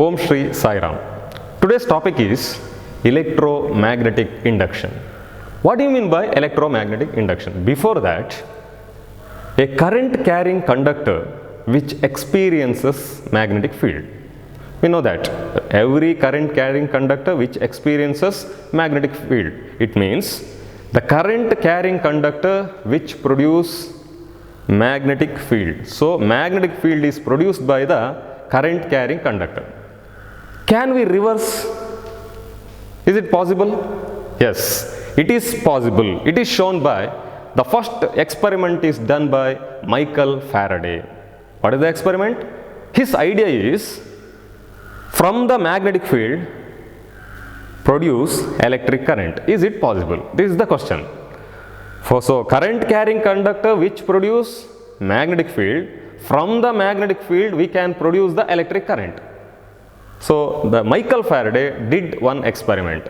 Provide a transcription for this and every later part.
Om Shri Sai Ram. Today's topic is electromagnetic induction. What do you mean by electromagnetic induction? Before that, a current carrying conductor which experiences magnetic field. We know that every current carrying conductor which experiences magnetic field. It means the current carrying conductor which produce magnetic field. So magnetic field is produced by the current carrying conductor. Can we reverse? Is it possible? Yes, it is possible. It is shown by the first experiment is done by Michael Faraday. What is the experiment? His idea is from the magnetic field produce electric current. Is it possible? This is the question. So current carrying conductor which produce magnetic field, from the magnetic field we can produce the electric current. So the Michael Faraday did one experiment.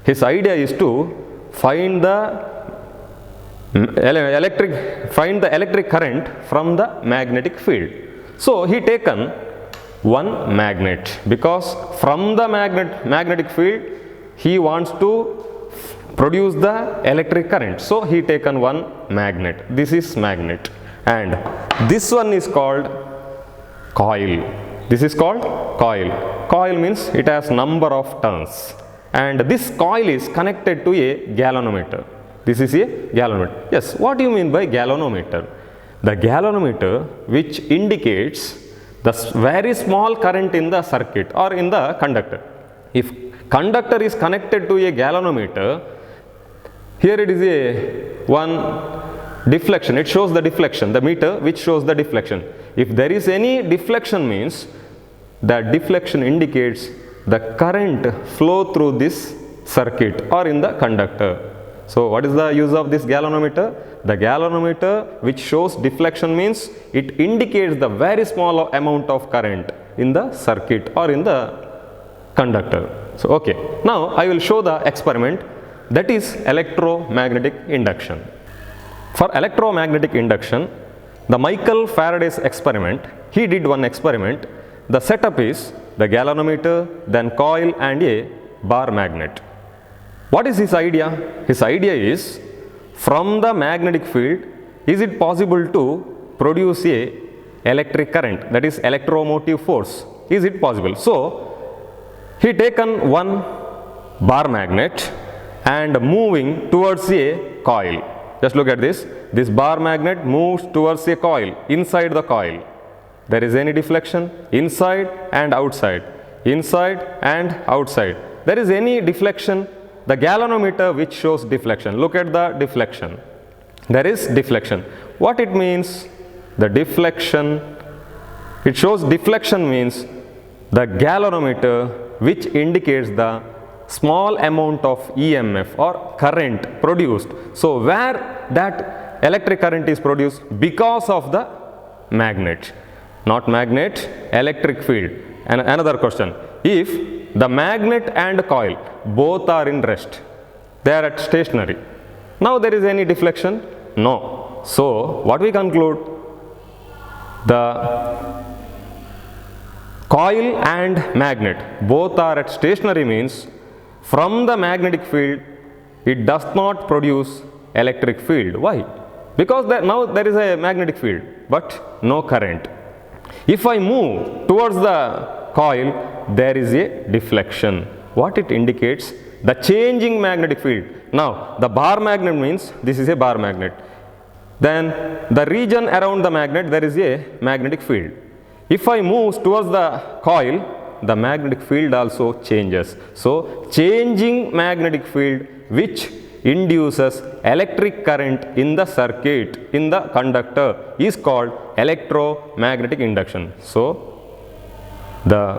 His idea is to find the electric current from the magnetic field. So he taken one magnet, because from the magnetic field he wants to produce the electric current. So he taken one magnet. This is magnet, and this one is called coil. This is called coil. Coil means it has number of turns, and this coil is connected to a galvanometer. This is a galvanometer. Yes, what do you mean by galvanometer? The galvanometer which indicates the very small current in the circuit or in the conductor. If conductor is connected to a galvanometer, here it is a one deflection. It shows the deflection, the meter which shows the deflection. If there is any deflection, means the deflection indicates the current flow through this circuit or in the conductor. So what is the use of this galvanometer? The galvanometer which shows deflection means it indicates the very small amount of current in the circuit or in the conductor. So okay, now I will show the experiment, that is electromagnetic induction. For electromagnetic induction, the Michael Faraday's experiment, he did one experiment. The setup is the galvanometer, then coil and a bar magnet. What is his idea? His idea is, from the magnetic field, is it possible to produce a electric current, that is electromotive force? Is it possible? So he taken one bar magnet and moving towards a coil. Just look at this. This bar magnet moves towards a coil. Inside the coil, there is any deflection? Inside and outside. Inside and outside. There is any deflection? The galvanometer which shows deflection. Look at the deflection. There is deflection. What it means? The deflection, it shows deflection means the galvanometer which indicates the small amount of EMF or current produced. So where that electric current is produced? Because of the magnet. Not magnet, electric field. And another question. If the magnet and coil both are in rest, they are at stationary, now there is any deflection? No. So what we conclude? The coil and magnet both are at stationary means from the magnetic field it does not produce electric field. Why? Because now there is a magnetic field but no current. If I move towards the coil, there is a deflection. What it indicates? The changing magnetic field. Now the bar magnet means this is a bar magnet. Then the region around the magnet, there is a magnetic field. If I move towards the coil, the magnetic field also changes. So changing magnetic field which induces electric current in the circuit, in the conductor, is called electromagnetic induction. So the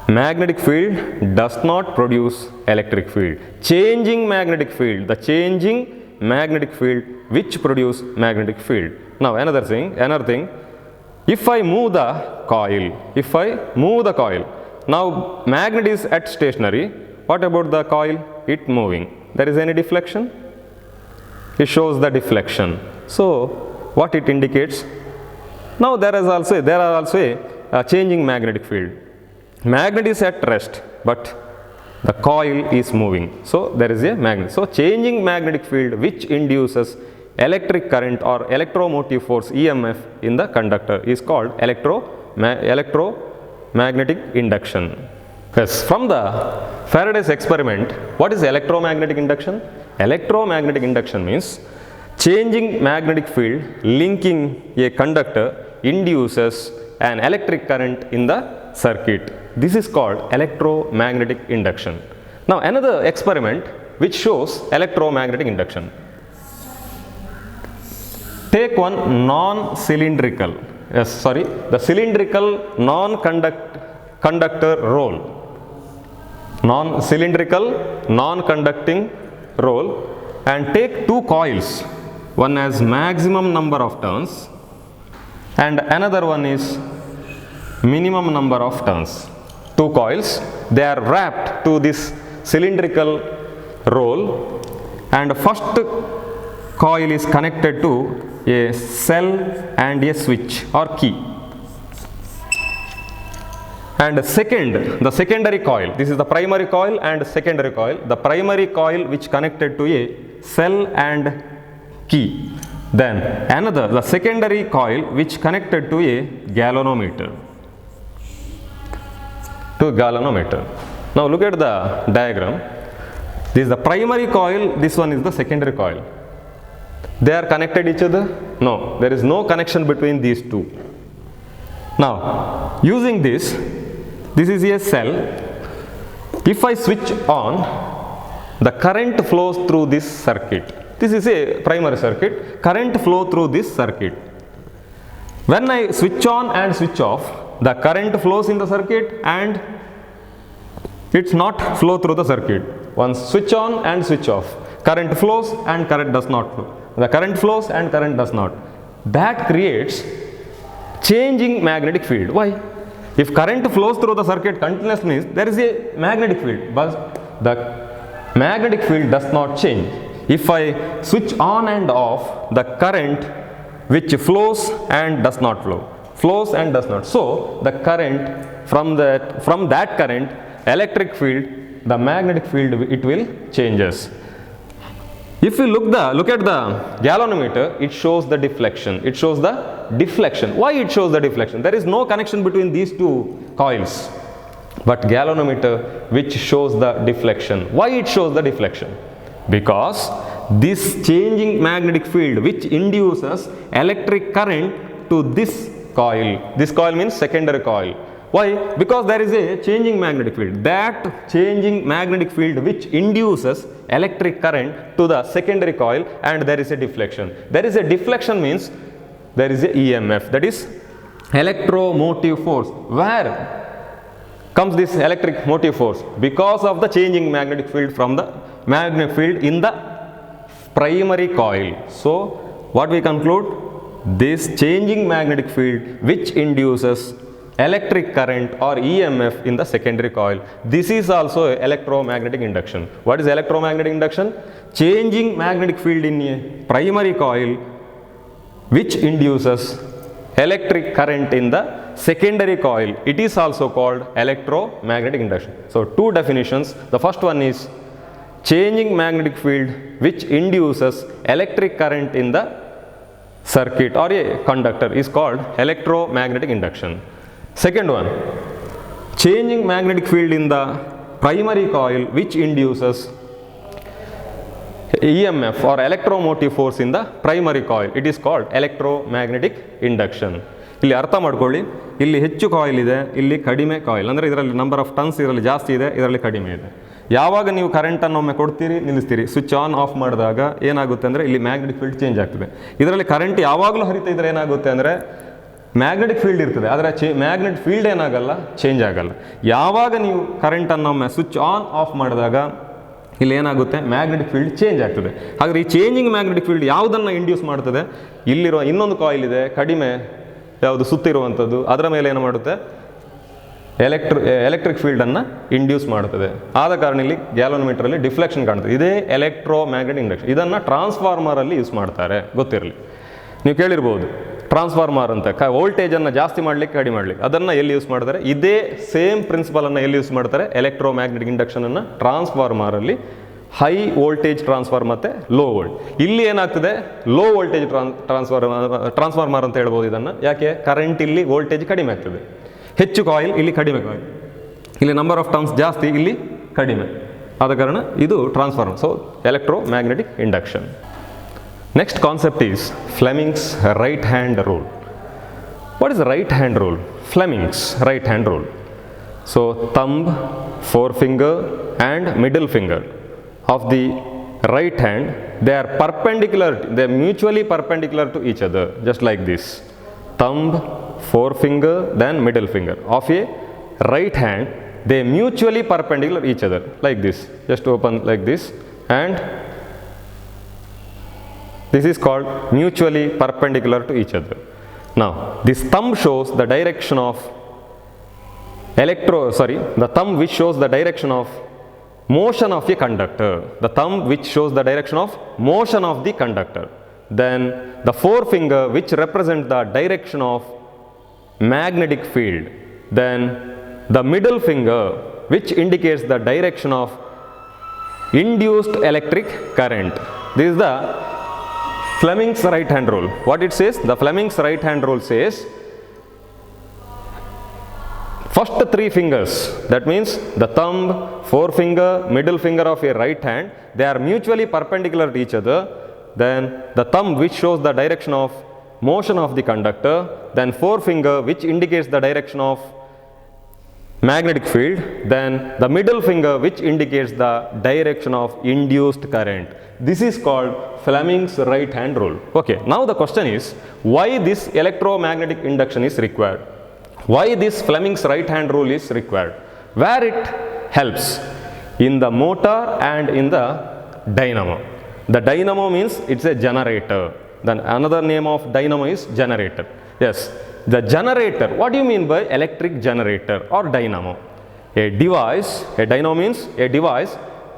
magnetic field does not produce electric field. Changing magnetic field, the changing magnetic field which produce magnetic field. Now another thing, if I move the coil, now magnet is at stationary. What about the coil? It moving. There is any deflection? It shows the deflection. So what it indicates? Now there are also a changing magnetic field. magnet is at rest, but the coil is moving. So there is a magnet. So changing magnetic field which induces electric current or electromotive force EMF in the conductor is called electromagnetic induction. Yes, from the Faraday's experiment, what is electromagnetic induction? Electromagnetic induction means changing magnetic field linking a conductor induces an electric current in the circuit. This is called electromagnetic induction. Now another experiment which shows electromagnetic induction. Take one non-cylindrical, the cylindrical non-conductor roll. Non-cylindrical, non-conducting roll, and take two coils. One has maximum number of turns and another one is minimum number of turns. Two coils, they are wrapped to this cylindrical roll, and first coil is connected to a cell and a switch or key. And the secondary coil, this is the primary coil and secondary coil. The primary coil which connected to a cell and key. Then the secondary coil which connected to a galvanometer. Now look at the diagram. This is the primary coil, this one is the secondary coil. They are connected each other? No, there is no connection between these two. Now using this is a cell. If I switch on, the current flows through this circuit. This is a primary circuit. Current flow through this circuit. When I switch on and switch off, the current flows in the circuit and it's not flow through the circuit. Once switch on and switch off, current flows and current does not flow. The current flows and current does not. That creates changing magnetic field. Why? If current flows through the circuit continuously means there is a magnetic field, but the magnetic field does not change. If I switch on and off, the current which flows and does not flow, flows and does not. So the current from that current, electric field, the magnetic field, it will changes. If you look at the galvanometer, it shows the deflection. Why it shows the deflection? There is no connection between these two coils. But galvanometer which shows the deflection. Why it shows the deflection? Because this changing magnetic field which induces electric current to this coil. This coil means secondary coil. Why? Because there is a changing magnetic field. That changing magnetic field which induces electric current to the secondary coil, and there is a deflection. There is a deflection means there is a EMF, that is electromotive force. Where comes this electric motive force? Because of the changing magnetic field from the magnetic field in the primary coil. So what we conclude? This changing magnetic field which induces electric current or EMF in the secondary coil. This is also electromagnetic induction. What is electromagnetic induction? Changing magnetic field in a primary coil which induces electric current in the secondary coil. It is also called electromagnetic induction. So two definitions. The first one is changing magnetic field which induces electric current in the circuit or a conductor is called electromagnetic induction. Second one, changing magnetic field in the primary coil which induces EMF or electromotive force in the primary coil. It is called electromagnetic induction. ಇಲ್ಲಿ ಅರ್ಥ ಮಾಡ್ಕೊಳ್ಳಿ, ಇಲ್ಲಿ ಹೆಚ್ಚು coil ಇದೆ, ಇಲ್ಲಿ ಕಡಿಮೆ coil, ಅಂದರೆ ಇದರಲ್ಲಿ ನಂಬರ್ ಆಫ್ ಟರ್ನ್ಸ್ ಇದರಲ್ಲಿ ಜಾಸ್ತಿ ಇದೆ, ಇದರಲ್ಲಿ ಕಡಿಮೆ ಇದೆ. ಯಾವಾಗ ನೀವು ಕರೆಂಟನ್ನು ಒಮ್ಮೆ ಕೊಡ್ತೀರಿ, ನಿಲ್ಲಿಸ್ತೀರಿ, ಸ್ವಿಚ್ ಆನ್ ಆಫ್ ಮಾಡಿದಾಗ ಏನಾಗುತ್ತೆ ಅಂದರೆ ಇಲ್ಲಿ ಮ್ಯಾಗ್ನೆಟಿಕ್ ಫೀಲ್ಡ್ ಚೇಂಜ್ ಆಗ್ತದೆ. ಇದರಲ್ಲಿ ಕರೆಂಟ್ ಯಾವಾಗಲೂ ಹರಿತಾ ಇದ್ರೆ ಏನಾಗುತ್ತೆ ಅಂದರೆ ಮ್ಯಾಗ್ನೆಟಿಕ್ ಫೀಲ್ಡ್ ಇರ್ತದೆ, ಆದರೆ ಮ್ಯಾಗ್ನೆಟಿಕ್ ಫೀಲ್ಡ್ ಏನಾಗಲ್ಲ, ಚೇಂಜ್ ಆಗಲ್ಲ. ಯಾವಾಗ ನೀವು ಕರೆಂಟನ್ನು ಒಮ್ಮೆ ಸ್ವಿಚ್ ಆನ್ ಆಫ್ ಮಾಡಿದಾಗ ಇಲ್ಲಿ ಏನಾಗುತ್ತೆ, ಮ್ಯಾಗ್ನೆಟಿಕ್ ಫೀಲ್ಡ್ ಚೇಂಜ್ ಆಗ್ತದೆ. ಹಾಗಾದರೆ ಈ ಚೇಂಜಿಂಗ್ ಮ್ಯಾಗ್ನೆಟಿಕ್ ಫೀಲ್ಡ್ ಯಾವುದನ್ನು ಇಂಡ್ಯೂಸ್ ಮಾಡ್ತದೆ? ಇಲ್ಲಿರುವ ಇನ್ನೊಂದು ಕಾಯಿಲ್ ಇದೆ ಕಡಿಮೆ ಯಾವುದು ಸುತ್ತಿರುವಂಥದ್ದು, ಅದರ ಮೇಲೆ ಏನು ಮಾಡುತ್ತೆ, ಎಲೆಕ್ಟ್ರಿಕ್ ಫೀಲ್ಡನ್ನು ಇಂಡ್ಯೂಸ್ ಮಾಡುತ್ತದೆ. ಆದ ಕಾರಣ ಇಲ್ಲಿ ಗ್ಯಾಲೋಮೀಟರಲ್ಲಿ ಡಿಫ್ಲೆಕ್ಷನ್ ಕಾಣ್ತದೆ. ಇದೇ ಎಲೆಕ್ಟ್ರೋಮ್ಯಾಗ್ನೆಟಿಕ್ ಇಂಡಕ್ಷನ್. ಇದನ್ನು ಟ್ರಾನ್ಸ್ಫಾರ್ಮರಲ್ಲಿ ಯೂಸ್ ಮಾಡ್ತಾರೆ, ಗೊತ್ತಿರಲಿ. ನೀವು ಕೇಳಿರ್ಬೋದು ಟ್ರಾನ್ಸ್ಫಾರ್ಮರ್ ಅಂತ ವೋಲ್ಟೇಜನ್ನು ಜಾಸ್ತಿ ಮಾಡಲಿಕ್ಕೆ ಕಡಿಮೆ ಮಾಡಲಿಕ್ಕೆ ಅದನ್ನು ಎಲ್ಲಿ ಯೂಸ್ ಮಾಡ್ತಾರೆ? ಇದೇ ಸೇಮ್ ಪ್ರಿನ್ಸಿಪಲನ್ನು ಎಲ್ಲಿ ಯೂಸ್ ಮಾಡ್ತಾರೆ? ಎಲೆಕ್ಟ್ರೋಮ್ಯಾಗ್ನೆಟಿಕ್ ಇಂಡಕ್ಷನನ್ನು ಟ್ರಾನ್ಸ್ಫಾರ್ಮರಲ್ಲಿ ಹೈ ವೋಲ್ಟೇಜ್ ಟ್ರಾನ್ಸ್ಫಾರ್ಮರ್ ಮತ್ತು ಲೋ ವೋಲ್ಟ್. ಇಲ್ಲಿ ಏನಾಗ್ತದೆ? ಲೋ ವೋಲ್ಟೇಜ್ ಟ್ರಾನ್ಸ್ಫಾರ್ಮರ್ ಅಂತ ಹೇಳ್ಬೋದು ಇದನ್ನು. ಯಾಕೆ? ಕರೆಂಟ್ ಇಲ್ಲಿ ವೋಲ್ಟೇಜ್ ಕಡಿಮೆ ಆಗ್ತದೆ, ಹೆಚ್ಚು ಕಾಯಿಲ್, ಇಲ್ಲಿ ಕಡಿಮೆ ಕಾಯಿಲ್, ಇಲ್ಲಿ ನಂಬರ್ ಆಫ್ ಟರ್ನ್ಸ್ ಜಾಸ್ತಿ, ಇಲ್ಲಿ ಕಡಿಮೆ, ಆದ ಕಾರಣ ಇದು transformer. So electromagnetic induction. Next concept is Fleming's right hand rule. What is the right hand rule? Fleming's right hand rule. So thumb, forefinger and middle finger of the right hand, they are perpendicular, they are mutually perpendicular to each other, just like this. Thumb, forefinger, then middle finger of a right hand, they mutually perpendicular each other, like this. Just open like this, and this is called mutually perpendicular to each other. Now, this thumb shows the direction of the thumb which shows the direction of motion of a conductor. The thumb which shows the direction of motion of the conductor. Then the forefinger which represents the direction of magnetic field. Then the middle finger which indicates the direction of induced electric current. This is the Fleming's right hand rule. What it says? The Fleming's right hand rule says first three fingers, that means the thumb, forefinger, middle finger of a right hand, they are mutually perpendicular to each other. Then the thumb which shows the direction of motion of the conductor, then forefinger which indicates the direction of magnetic field, then the middle finger which indicates the direction of induced current. This is called Fleming's right hand rule. Okay, now the question is, why this electromagnetic induction is required? Why this Fleming's right hand rule is required? Where it helps? In the motor and in the dynamo. The dynamo means it's a generator. Then another name of dynamo is generator. Yes, the generator. What do you mean by electric generator or dynamo? A device, a dynamo means a device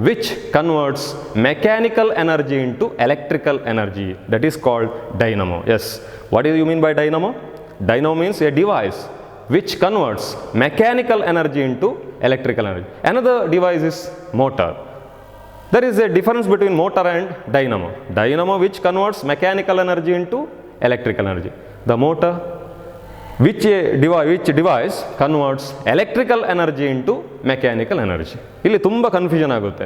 which converts mechanical energy into electrical energy. That is called dynamo. Yes, what do you mean by dynamo? Dynamo means a device which converts mechanical energy into electrical energy. Another device is motor. There is a difference between motor and dynamo. Dynamo which converts mechanical energy into electrical energy. The motor which device converts electrical energy into mechanical energy. ಇಲ್ಲಿ ತುಂಬ confusion ಆಗುತ್ತೆ.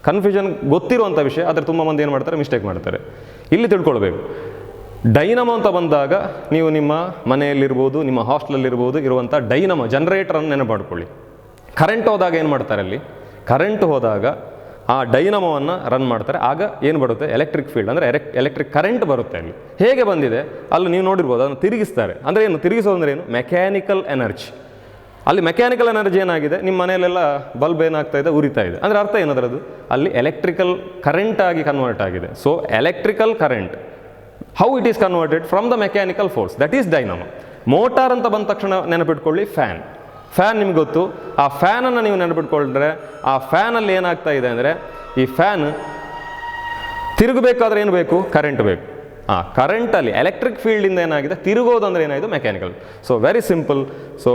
Confusion ಗೊತ್ತಿರುವಂಥ ವಿಷಯ, ಆದರೆ ತುಂಬ ಮಂದಿ ಏನು ಮಾಡ್ತಾರೆ? ಮಿಸ್ಟೇಕ್ ಮಾಡ್ತಾರೆ. ಇಲ್ಲಿ ತಿಳ್ಕೊಳ್ಬೇಕು, ಡೈನಮೋ ಅಂತ ಬಂದಾಗ ನೀವು ನಿಮ್ಮ ಮನೆಯಲ್ಲಿರ್ಬೋದು, ನಿಮ್ಮ ಹಾಸ್ಟೆಲಲ್ಲಿರ್ಬೋದು ಇರುವಂಥ ಡೈನಮೋ ಜನರೇಟರನ್ನು ನೆನಪು ಮಾಡ್ಕೊಳ್ಳಿ. ಕರೆಂಟ್ ಹೋದಾಗ ಏನು ಮಾಡ್ತಾರೆ? ಅಲ್ಲಿ ಕರೆಂಟ್ ಹೋದಾಗ ಆ ಡೈನಮೋವನ್ನು ರನ್ ಮಾಡ್ತಾರೆ. ಆಗ ಏನು ಬರುತ್ತೆ? ಎಲೆಕ್ಟ್ರಿಕ್ ಫೀಲ್ಡ್, ಅಂದರೆ ಎಲೆಕ್ಟ್ರಿಕ್ ಕರೆಂಟ್ ಬರುತ್ತೆ. ಅಲ್ಲಿ ಹೇಗೆ ಬಂದಿದೆ ಅಲ್ಲಿ ನೀವು ನೋಡಿರ್ಬೋದು, ಅದನ್ನು ತಿರುಗಿಸ್ತಾರೆ. ಅಂದರೆ ಏನು ತಿರುಗಿಸೋದು? ಅಂದರೆ ಏನು? Mechanical energy. ಅಲ್ಲಿ ಮೆಕ್ಯಾನಿಕಲ್ ಎನರ್ಜಿ ಏನಾಗಿದೆ? ನಿಮ್ಮ ಮನೆಯಲ್ಲೆಲ್ಲ ಬಲ್ಬ್ ಏನಾಗ್ತಾ ಇದೆ? ಉರಿತಾ ಇದೆ. ಅಂದರೆ ಅರ್ಥ ಏನದರದು? ಅಲ್ಲಿ ಎಲೆಕ್ಟ್ರಿಕಲ್ ಕರೆಂಟ್ ಆಗಿ ಕನ್ವರ್ಟ್ ಆಗಿದೆ. So electrical current, how it is converted from the mechanical force, that is dynamo. Motor ಅಂತ ಬಂದ ತಕ್ಷಣ ನೆನಪಿಟ್ಕೊಳ್ಳಿ ಫ್ಯಾನ್. ಫ್ಯಾನ್ ನಿಮ್ಗೆ ಗೊತ್ತು. ಆ ಫ್ಯಾನನ್ನು ನೀವು ನೆನಪಿಟ್ಕೊಂಡ್ರೆ ಆ ಫ್ಯಾನಲ್ಲಿ ಏನಾಗ್ತಾ ಇದೆ ಅಂದರೆ, ಈ ಫ್ಯಾನ್ ತಿರುಗಬೇಕಾದ್ರೆ ಏನು ಬೇಕು? ಕರೆಂಟ್ ಬೇಕು. ಆ ಕರೆಂಟಲ್ಲಿ ಎಲೆಕ್ಟ್ರಿಕ್ ಫೀಲ್ಡಿಂದ ಏನಾಗಿದೆ? ತಿರುಗೋದಂದ್ರೆ ಏನಾಯಿತು? Mechanical. So very simple. So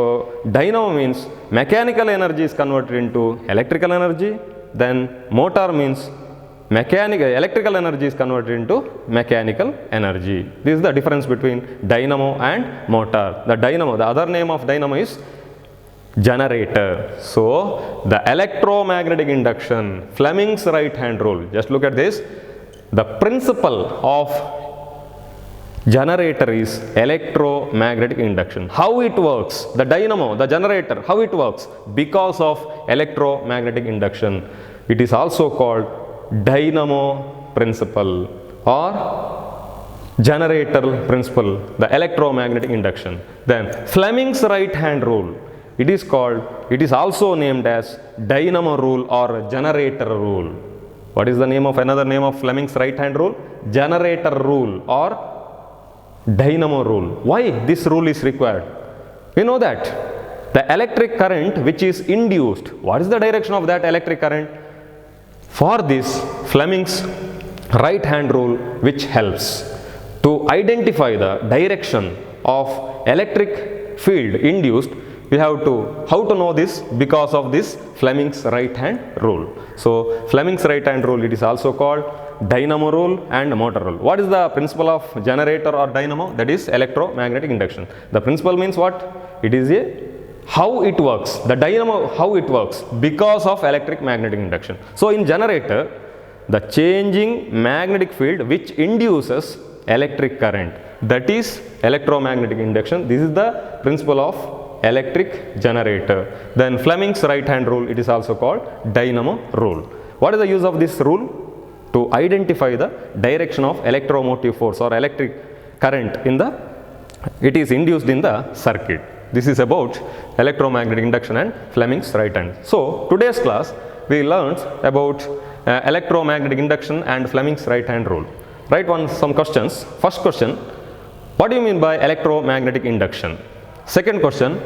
dynamo means mechanical energy is converted into electrical energy. Then motor means electrical energy is converted into mechanical energy. This is the difference between dynamo and motor. The dynamo, the other name of dynamo is generator. So the electromagnetic induction, Fleming's right hand rule, just look at this. The principle of generator is electromagnetic induction. How it works? The dynamo, the generator, how it works? Because of electromagnetic induction. It is also called dynamo principle or generator principle, the electromagnetic induction. Then Fleming's right hand rule, it is also named as dynamo rule or generator rule. What is the name of another name of Fleming's right hand rule? Generator rule or dynamo rule. Why this rule is required? We know that the electric current which is induced, what is the direction of that electric current? For this, Fleming's right hand rule which helps. To identify the direction of electric field induced, we have to, how to know this? Because of this Fleming's right hand rule. So Fleming's right hand rule, it is also called dynamo rule and motor rule. What is the principle of generator or dynamo? That is electromagnetic induction. The principle means what? It is a how it works, the dynamo, how it works because of electric magnetic induction. So in generator, the changing magnetic field which induces electric current, that is electromagnetic induction. This is the principle of electric generator. Then Fleming's right hand rule, it is also called dynamo rule. What is the use of this rule? To identify the direction of electromotive force or electric current in the, it is induced in the circuit. This is about electromagnetic induction and Fleming's right hand. So today's class we learned about electromagnetic induction and Fleming's right hand rule. Write some questions. First question, what do you mean by electromagnetic induction? Second question,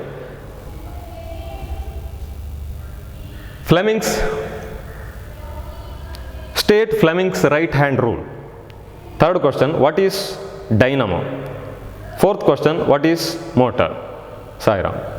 state Fleming's right hand rule. Third question, what is dynamo? Fourth question, what is motor? Sai Ram.